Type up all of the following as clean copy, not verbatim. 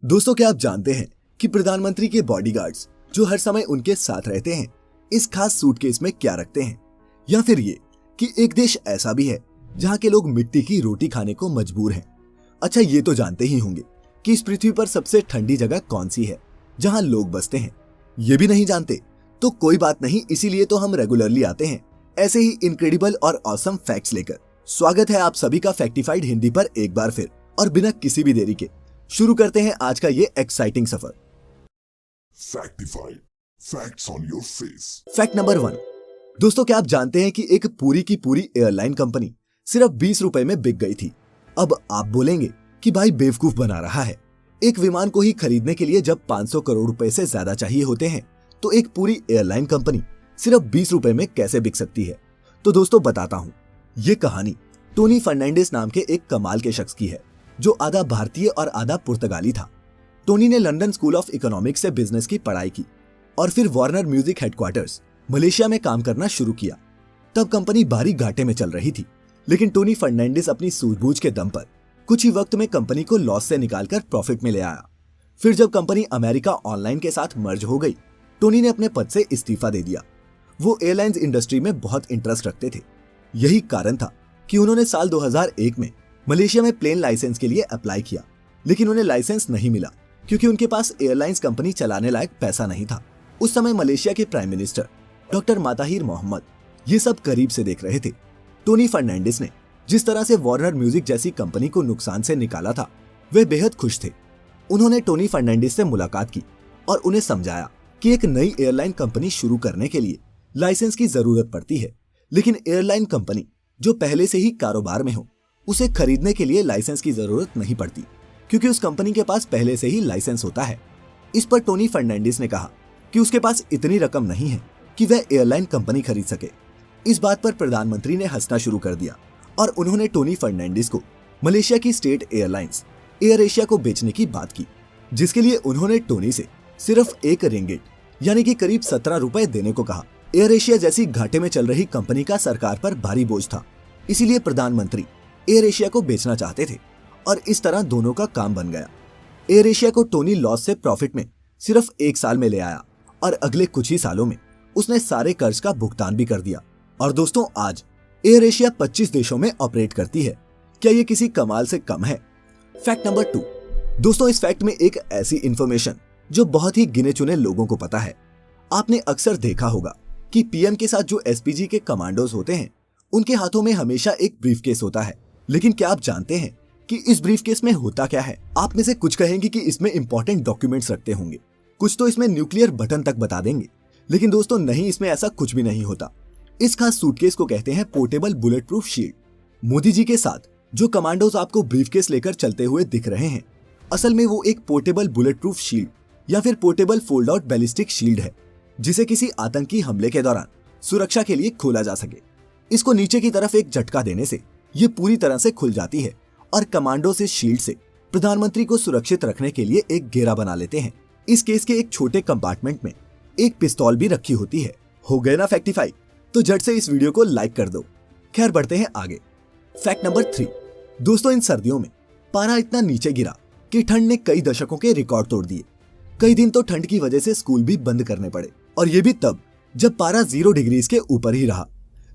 दोस्तों, क्या आप जानते हैं कि प्रधानमंत्री के बॉडीगार्ड्स जो हर समय उनके साथ रहते हैं इस खास सूटकेस में क्या रखते हैं? या फिर ये कि एक देश ऐसा भी है जहाँ के लोग मिट्टी की रोटी खाने को मजबूर हैं। अच्छा, ये तो जानते ही होंगे कि इस पृथ्वी पर सबसे ठंडी जगह कौन सी है जहाँ लोग बसते हैं। ये भी नहीं जानते तो कोई बात नहीं, इसीलिए तो हम रेगुलरली आते हैं ऐसे ही इनक्रेडिबल और ऑसम फैक्ट्स लेकर। स्वागत है आप सभी का फैक्टिफाइड हिंदी पर एक बार फिर, और बिना किसी भी देरी के शुरू करते हैं आज का ये एक्साइटिंग सफर। Factified, facts on your face. Fact number 1। दोस्तों, क्या आप जानते हैं कि एक पूरी की पूरी एयरलाइन कंपनी सिर्फ 20 रुपए में बिक गई थी। अब आप बोलेंगे कि भाई बेवकूफ बना रहा है, एक विमान को ही खरीदने के लिए जब 500 करोड़ रुपए से ज्यादा चाहिए होते हैं तो एक पूरी एयरलाइन कंपनी सिर्फ 20 रुपए में कैसे बिक सकती है? तो दोस्तों बताता हूँ। ये कहानी टोनी फर्नांडिस नाम के एक कमाल के शख्स की है जो आधा भारतीय और आधा पुर्तगाली था। टोनी ने लंदन स्कूल ऑफ इकोनॉमिक्स से बिजनेस की पढ़ाई की और फिर वार्नर म्यूजिक हेडक्वार्टर्स मलेशिया में काम करना शुरू किया। तब कंपनी भारी घाटे में चल रही थी, लेकिन टोनी फर्नांडिस अपनी सूझबूझ के दम पर कुछ ही वक्त में कंपनी को लॉस से निकालकर प्रॉफिट में ले आया। फिर जब कंपनी अमेरिका ऑनलाइन के साथ मर्ज हो गई, टोनी ने अपने पद से इस्तीफा दे दिया। वो एयरलाइंस इंडस्ट्री में बहुत इंटरेस्ट रखते थे। यही कारण था कि उन्होंने साल 2001 में मलेशिया में प्लेन लाइसेंस के लिए अप्लाई किया, लेकिन उन्हें लाइसेंस नहीं मिला क्योंकि उनके पास एयरलाइंस कंपनी चलाने लायक पैसा नहीं था। उस समय मलेशिया के प्राइम मिनिस्टर डॉक्टर माताहिर मोहम्मद ये सब करीब से देख रहे थे। टोनी फर्नांडिस ने जिस तरह से वार्नर म्यूजिक जैसी कंपनी को नुकसान से निकाला था, वे बेहद खुश थे। उन्होंने टोनी फर्नांडिस से मुलाकात की और उन्हें समझाया कि एक नई एयरलाइन कंपनी शुरू करने के लिए लाइसेंस की जरूरत पड़ती है, लेकिन एयरलाइन कंपनी जो पहले से ही कारोबार में हो उसे खरीदने के लिए लाइसेंस की जरूरत नहीं पड़ती क्योंकि उस कंपनी के पास पहले से ही लाइसेंस होता है। इस पर टोनी फर्नांडिस ने कहा कि उसके पास इतनी रकम नहीं है कि वह एयरलाइन कंपनी खरीद सके। इस बात पर प्रधानमंत्री ने हंसना शुरू कर दिया और उन्होंने टोनी फर्नांडिस को मलेशिया की स्टेट एयरलाइंस एयर एशिया को बेचने की बात की, जिसके लिए उन्होंने टोनी से सिर्फ 1 रिंगिट यानी कि करीब 17 रुपए देने को कहा। एयर एशिया जैसी घाटे में चल रही कंपनी का सरकार पर भारी बोझ था, इसीलिए प्रधानमंत्री एयर एशिया को बेचना चाहते थे और इस तरह दोनों का काम बन गया। एयर एशिया को टोनी लॉस से प्रॉफिट में सिर्फ 1 साल में ले आया और अगले कुछ ही सालों में उसने सारे कर्ज का भुगतान भी कर दिया। और दोस्तों, आज एयर एशिया 25 देशों में ऑपरेट करती है। क्या ये किसी कमाल से कम है? Fact number 2। दोस्तों, इस फैक्ट में एक ऐसी इंफॉर्मेशन जो बहुत ही गिने चुने लोगों को पता है। आपने अक्सर देखा होगा कि पीएम के साथ जो एसपीजी के कमांडोज होते हैं उनके हाथों में हमेशा एक ब्रीफकेस होता है। लेकिन क्या आप जानते हैं कि इस ब्रीफकेस में होता क्या है? आप में से कुछ कहेंगे कि इसमें इंपॉर्टेंट डॉक्यूमेंट्स रखते होंगे, कुछ तो इसमें न्यूक्लियर बटन तक बता देंगे। लेकिन दोस्तों नहीं, इसमें ऐसा कुछ भी नहीं होता। इस खास सूटकेस को कहते हैं portable bullet proof shield. Modi ji के साथ जो कमांडोज आपको ब्रीफकेस लेकर चलते हुए दिख रहे हैं, असल में वो एक पोर्टेबल बुलेट प्रूफ शील्ड या फिर portable fold out ballistic shield है, जिसे किसी आतंकी हमले के दौरान सुरक्षा के लिए खोला जा सके। इसको नीचे की तरफ एक झटका देने से ये पूरी तरह से खुल जाती है और कमांडो से शील्ड से प्रधानमंत्री को सुरक्षित रखने के लिए एक घेरा बना लेते हैं। इस केस के एक छोटे कंपार्टमेंट में एक पिस्तौल भी रखी होती है। हो गए ना फैक्टिफाई? तो झट से इस वीडियो को लाइक कर दो। खैर, बढ़ते हैं आगे। Fact number 3। दोस्तों, इन सर्दियों में पारा इतना नीचे गिरा कि ठंड ने कई दशकों के रिकॉर्ड तोड़ दिए। कई दिन तो ठंड की वजह से स्कूल भी बंद करने पड़े, और ये भी तब जब पारा 0 डिग्रीज के ऊपर ही रहा।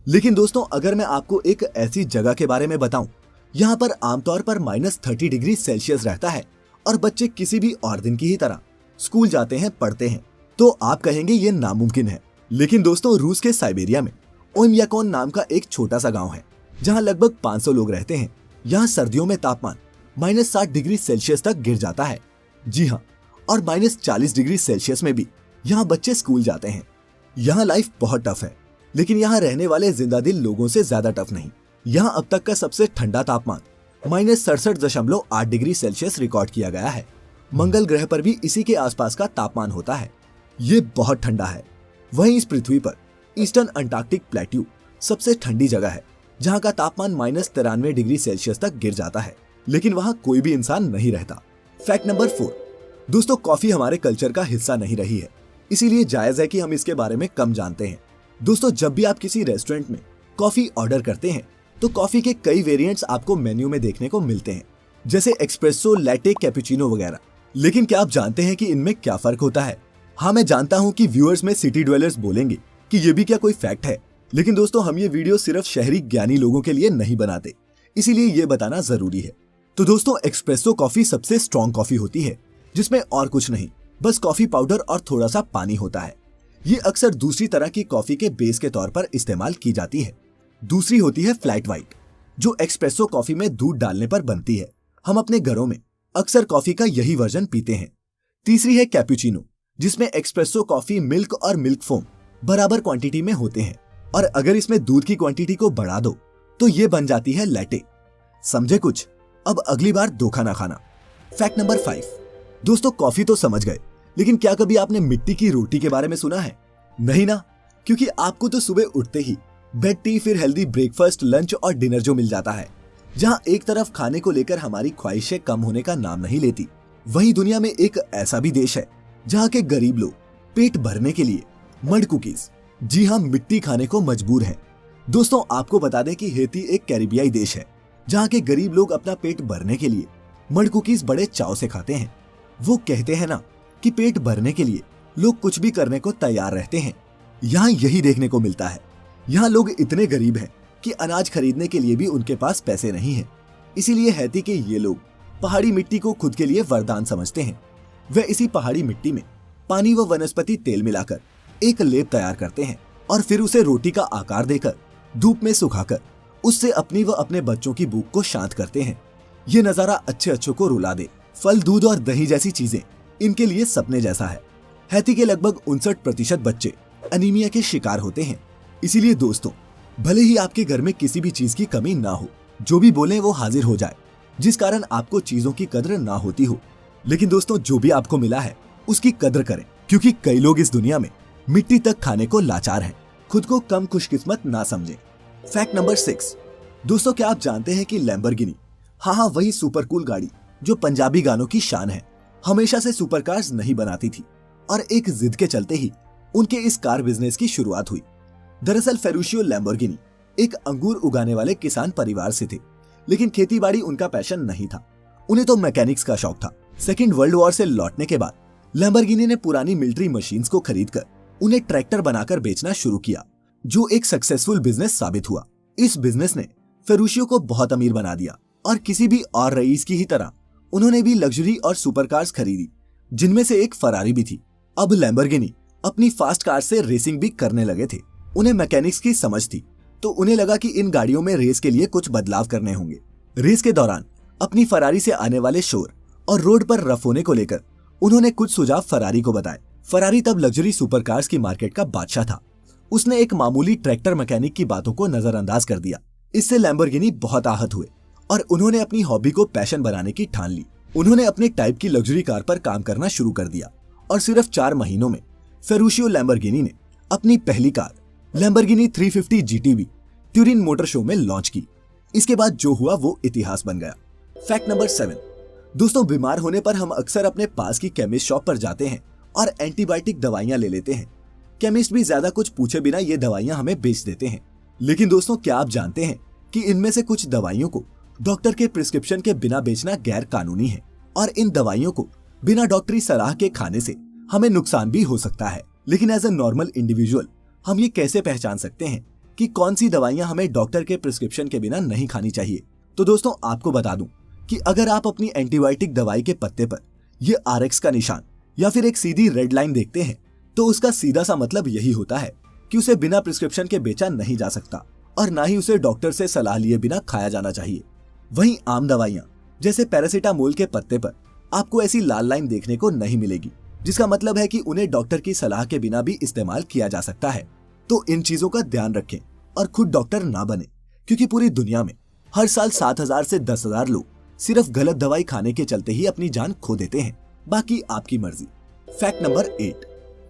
लेकिन दोस्तों, अगर मैं आपको एक ऐसी जगह के बारे में बताऊं यहाँ पर आमतौर पर -30 डिग्री सेल्सियस रहता है और बच्चे किसी भी और दिन की ही तरह स्कूल जाते हैं, पढ़ते हैं, तो आप कहेंगे ये नामुमकिन है। लेकिन दोस्तों, रूस के साइबेरिया में ओयम्याकोन नाम का एक छोटा सा गांव है जहां लगभग 500 लोग रहते हैं। यहाँ सर्दियों में तापमान -60 डिग्री सेल्सियस तक गिर जाता है। जी हाँ, और -40 डिग्री सेल्सियस में भी यहाँ बच्चे स्कूल जाते हैं। यहाँ लाइफ बहुत टफ है, लेकिन यहाँ रहने वाले जिंदा दिल लोगों से ज्यादा टफ नहीं। यहाँ अब तक का सबसे ठंडा तापमान -67.8 डिग्री सेल्सियस रिकॉर्ड किया गया है। मंगल ग्रह पर भी इसी के आसपास का तापमान होता है। ये बहुत ठंडा है। वहीं इस पृथ्वी पर ईस्टर्न अंटार्कटिक प्लेट्यू सबसे ठंडी जगह है, जहाँ का तापमान -93 डिग्री सेल्सियस तक गिर जाता है, लेकिन वहाँ कोई भी इंसान नहीं रहता। Fact number 4। दोस्तों, कॉफी हमारे कल्चर का हिस्सा नहीं रही है, इसीलिए जायज है कि हम इसके बारे में कम जानते हैं। दोस्तों, जब भी आप किसी रेस्टोरेंट में कॉफी ऑर्डर करते हैं तो कॉफी के कई वेरिएंट्स आपको मेन्यू में देखने को मिलते हैं, जैसे एक्सप्रेसो, लैटे, कैपुचिनो वगैरह। लेकिन क्या आप जानते हैं कि इनमें क्या फर्क होता है? हाँ, मैं जानता हूँ कि व्यूअर्स में सिटी ड्वेलर्स बोलेंगे कि ये भी क्या कोई फैक्ट है, लेकिन दोस्तों हम ये वीडियो सिर्फ शहरी ज्ञानी लोगों के लिए नहीं बनाते, इसीलिए ये बताना जरूरी है। तो दोस्तों, एक्सप्रेसो कॉफी सबसे स्ट्रॉन्ग कॉफी होती है जिसमें और कुछ नहीं, बस कॉफी पाउडर और थोड़ा सा पानी होता है। ये अक्सर दूसरी तरह की कॉफी के बेस के तौर पर इस्तेमाल की जाती है। दूसरी होती है फ्लैट व्हाइट, जो एक्सप्रेसो कॉफी में दूध डालने पर बनती है। हम अपने घरों में अक्सर कॉफी का यही वर्जन पीते हैं। तीसरी है कैपुचिनो, जिसमें एक्सप्रेसो कॉफी मिल्क और मिल्क फोम बराबर क्वांटिटी में होते हैं, और अगर इसमें दूध की क्वांटिटी को बढ़ा दो तो ये बन जाती है लैटे। समझे कुछ? अब अगली बार धोखा ना खाना। Fact number 5। दोस्तों, कॉफी तो समझ गए, लेकिन क्या कभी आपने मिट्टी की रोटी के बारे में सुना है? नहीं ना, क्योंकि आपको तो सुबह उठते ही बेड टी, फिर हेल्दी ब्रेकफास्ट, लंच और डिनर जो मिल जाता है, जहां एक तरफ खाने को लेकर हमारी ख्वाहिशें कम होने का नाम नहीं लेती, वहीं दुनिया में एक ऐसा भी देश है जहां के गरीब लोग पेट भरने के लिए मड कुकीज, जी हाँ, मिट्टी खाने को मजबूर हैं। दोस्तों, आपको बता दें कि हेती एक कैरिबियाई देश है जहां के गरीब लोग अपना पेट भरने के लिए मड कुकीज बड़े चाव से खाते हैं। वो कहते हैं ना कि पेट भरने के लिए लोग कुछ भी करने को तैयार रहते हैं। यहाँ यही देखने को मिलता है। यहाँ लोग इतने गरीब हैं कि अनाज खरीदने के लिए भी उनके पास पैसे नहीं हैं। इसीलिए हैती के ये लोग पहाड़ी मिट्टी को खुद के लिए वरदान समझते हैं। वे इसी पहाड़ी मिट्टी में पानी व वनस्पति तेल मिलाकर एक लेप तैयार करते हैं और फिर उसे रोटी का आकार देकर धूप में सुखाकर उससे अपनी व अपने बच्चों की भूख को शांत करते हैं। ये नजारा अच्छे अच्छों को रुला दे। फल, दूध और दही जैसी चीजें इनके लिए सपने जैसा है। हैती के लगभग 59% बच्चे अनीमिया के शिकार होते हैं। इसीलिए दोस्तों, भले ही आपके घर में किसी भी चीज की कमी ना हो, जो भी बोले वो हाजिर हो जाए, जिस कारण आपको चीजों की कद्र ना होती हो, लेकिन दोस्तों जो भी आपको मिला है उसकी कद्र करें, क्योंकि कई लोग इस दुनिया में मिट्टी तक खाने को लाचार हैं। खुद को कम खुशकिस्मत ना समझें। Fact number 6। दोस्तों, क्या आप जानते हैं कि लैम्बोर्गिनी, हाँ, वही सुपर कूल गाड़ी जो पंजाबी गानों की शान है, हमेशा से सुपर कार्स नहीं बनाती थी और एक जिद के चलते ही उनके इस कार बिजनेस की शुरुआत हुई। दरअसल फेरुशियो लैम्बोर्गिनी एक अंगूर उगाने वाले किसान परिवार से थे, लेकिन खेतीबाड़ी उनका पैशन नहीं था। उन्हें तो मैकेनिक्स का शौक था। सेकेंड वर्ल्ड वॉर से लौटने के बाद लैम्बोर्गिनी ने पुरानी मिलिट्री मशीन्स को खरीदकर उन्हें ट्रैक्टर बनाकर बेचना शुरू किया, जो एक सक्सेसफुल बिजनेस साबित हुआ। इस बिजनेस ने फेरुशियो को बहुत अमीर बना दिया और किसी भी और रईस की ही तरह उन्होंने भी लग्जरी और सुपर कार्स खरीदी, जिनमें से एक फरारी भी थी। अब लैम्बोर्गिनी अपनी फास्ट कार से रेसिंग भी करने लगे थे। उन्हें मैकेनिक्स की समझ थी, तो उन्हें लगा कि इन गाड़ियों में रेस के लिए कुछ बदलाव करने होंगे। रेस के दौरान अपनी फरारी से आने वाले शोर और रोड पर रफ होने को लेकर उन्होंने कुछ सुझाव फरारी को बताए। फरारी तब लग्जरी सुपर कार्स की मार्केट का बादशाह था। उसने एक मामूली ट्रैक्टर मैकेनिक की बातों को नजरअंदाज कर दिया। इससे लैम्बोर्गिनी बहुत आहत हुए और उन्होंने अपनी हॉबी को पैशन बनाने की ठान ली। उन्होंने अपने टाइप की लग्जरी कार पर काम करना शुरू कर दिया और सिर्फ 4 महीनों में फेरुशियो लैम्बोर्गिनी ने अपनी पहली car Lamborghini 350 GTB Turin motor show में लॉन्च की। इसके बाद जो हुआ वो इतिहास बन गया। Fact number 7। दोस्तों, बीमार होने पर हम अक्सर अपने पास की केमिस्ट शॉप पर जाते हैं और एंटीबायोटिक दवाइयां ले लेते हैं। केमिस्ट भी ज्यादा कुछ पूछे बिना ये दवाइयां हमें बेच देते हैं। लेकिन दोस्तों, क्या आप जानते हैं कि इनमें से कुछ दवाइयों को डॉक्टर के प्रिस्क्रिप्शन के बिना बेचना गैर कानूनी है और इन दवाइयों को बिना डॉक्टरी सलाह के खाने से हमें नुकसान भी हो सकता है। लेकिन एज ए नॉर्मल इंडिविजुअल हम ये कैसे पहचान सकते हैं कि कौन सी दवाइयां हमें डॉक्टर के प्रिस्क्रिप्शन के बिना नहीं खानी चाहिए? तो दोस्तों, आपको बता दूं कि अगर आप अपनी एंटीबायोटिक दवाई के पत्ते पर ये RX का निशान या फिर एक सीधी रेड लाइन देखते हैं, तो उसका सीधा सा मतलब यही होता है कि उसे बिना प्रिस्क्रिप्शन के बेचा नहीं जा सकता और ना ही उसे डॉक्टर से सलाह लिए बिना खाया जाना चाहिए। वहीं आम दवाइयां जैसे पैरासीटामोल के पत्ते पर आपको ऐसी लाल लाइन देखने को नहीं मिलेगी, जिसका मतलब है कि उन्हें डॉक्टर की सलाह के बिना भी इस्तेमाल किया जा सकता है। तो इन चीजों का ध्यान रखें और खुद डॉक्टर ना बने, क्योंकि पूरी दुनिया में हर साल 7,000 से 10,000 लोग सिर्फ गलत दवाई खाने के चलते ही अपनी जान खो देते हैं। बाकी आपकी मर्जी। Fact number 8।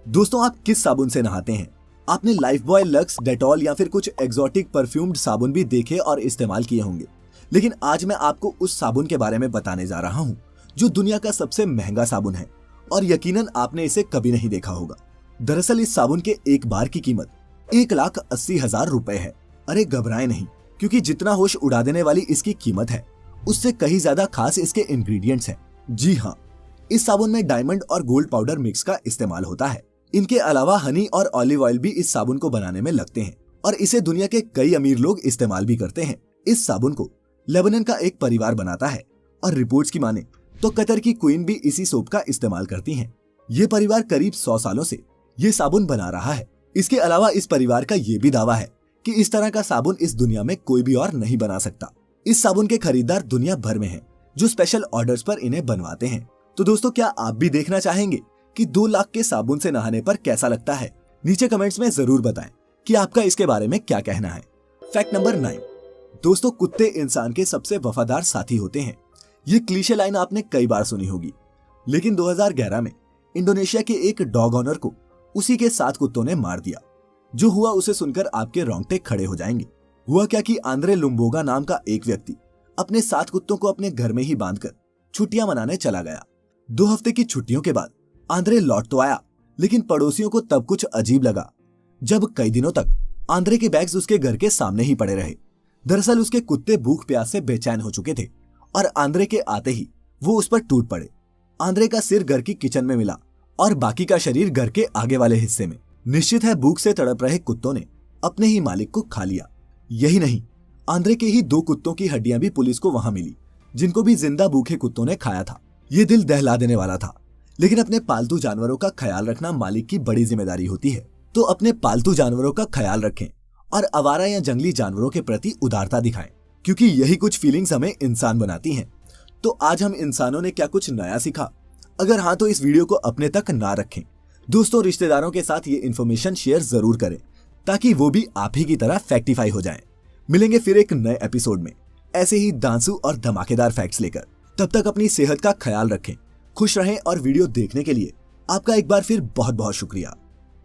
दोस्तों, आप किस साबुन से नहाते हैं? आपने लाइफबॉय, लक्स, डेटॉल या फिर कुछ एक्सोटिक परफ्यूम्ड साबुन भी देखे और इस्तेमाल किए होंगे, लेकिन आज मैं आपको उस साबुन के बारे में बताने जा रहा हूँ जो दुनिया का सबसे महंगा साबुन है और यकीनन आपने इसे कभी नहीं देखा होगा। दरअसल इस साबुन के एक बार की कीमत 1,80,000 रुपए है। अरे घबराएं नहीं, क्योंकि जितना होश उड़ा देने वाली इसकी कीमत है, उससे कहीं ज्यादा खास इसके इंग्रेडिएंट्स हैं। जी हाँ, इस साबुन में डायमंड और गोल्ड पाउडर मिक्स का इस्तेमाल होता है। इनके अलावा हनी और ऑलिव ऑयल भी इस साबुन को बनाने में लगते हैं और इसे दुनिया के कई अमीर लोग इस्तेमाल भी करते हैं। इस साबुन को लेबनान का एक परिवार बनाता है और रिपोर्ट्स की माने तो कतर की क्वीन भी इसी सोप का इस्तेमाल करती हैं। ये परिवार करीब 100 सालों से ये साबुन बना रहा है। इसके अलावा इस परिवार का ये भी दावा है कि इस तरह का साबुन इस दुनिया में कोई भी और नहीं बना सकता। इस साबुन के खरीदार दुनिया भर में हैं, जो स्पेशल ऑर्डर्स पर इन्हें बनवाते हैं। तो दोस्तों, क्या आप भी देखना चाहेंगे कि 2 लाख के साबुन से नहाने पर कैसा लगता है? नीचे कमेंट्स में जरूर बताएं कि आपका इसके बारे में क्या कहना है। फैक्ट नंबर 9, दोस्तों, कुत्ते इंसान के सबसे वफादार साथी होते हैं। ये क्लीशे लाइन आपने कई बार सुनी होगी, लेकिन 2011 में इंडोनेशिया के एक डॉग ऑनर को उसी के 7 कुत्तों ने मार दिया। जो हुआ उसे सुनकर आपके रोंगटे खड़े हो जाएंगे। हुआ क्या कि आंद्रे लुम्बोगा नाम का एक व्यक्ति अपने 7 कुत्तों को अपने घर में ही बांधकर छुट्टियां मनाने चला गया। 2 हफ्ते की छुट्टियों के बाद आंद्रे लौट तो आया, लेकिन पड़ोसियों को तब कुछ अजीब लगा जब कई दिनों तक आंद्रे के बैग्स उसके घर के सामने ही पड़े रहे। दरअसल उसके कुत्ते भूख प्यास से बेचैन हो चुके थे और आंद्रे के आते ही वो उस पर टूट पड़े। आंद्रे का सिर घर की किचन में मिला और बाकी का शरीर घर के आगे वाले हिस्से में। निश्चित है, भूख से तड़प रहे कुत्तों ने अपने ही मालिक को खा लिया। यही नहीं, आंद्रे के ही 2 कुत्तों की हड्डियां भी पुलिस को वहां मिली, जिनको भी जिंदा भूखे कुत्तों ने खाया था। ये दिल दहला देने वाला था, लेकिन अपने पालतू जानवरों का ख्याल रखना मालिक की बड़ी जिम्मेदारी होती है। तो अपने पालतू जानवरों का ख्याल रखें और आवारा या जंगली जानवरों के प्रति उदारता दिखाएं, क्योंकि यही कुछ फीलिंग्स हमें इंसान बनाती हैं। तो आज हम इंसानों ने क्या कुछ नया सीखा? अगर हाँ, तो इस वीडियो को अपने तक ना रखें। दोस्तों, रिश्तेदारों के साथ ये इन्फॉर्मेशन शेयर जरूर करें ताकि वो भी आप ही की तरह फैक्टिफाई हो जाएं। मिलेंगे फिर एक नए एपिसोड में ऐसे ही दांसू और धमाकेदार फैक्ट्स लेकर। तब तक अपनी सेहत का ख्याल रखें, खुश रहें और वीडियो देखने के लिए आपका एक बार फिर बहुत बहुत शुक्रिया।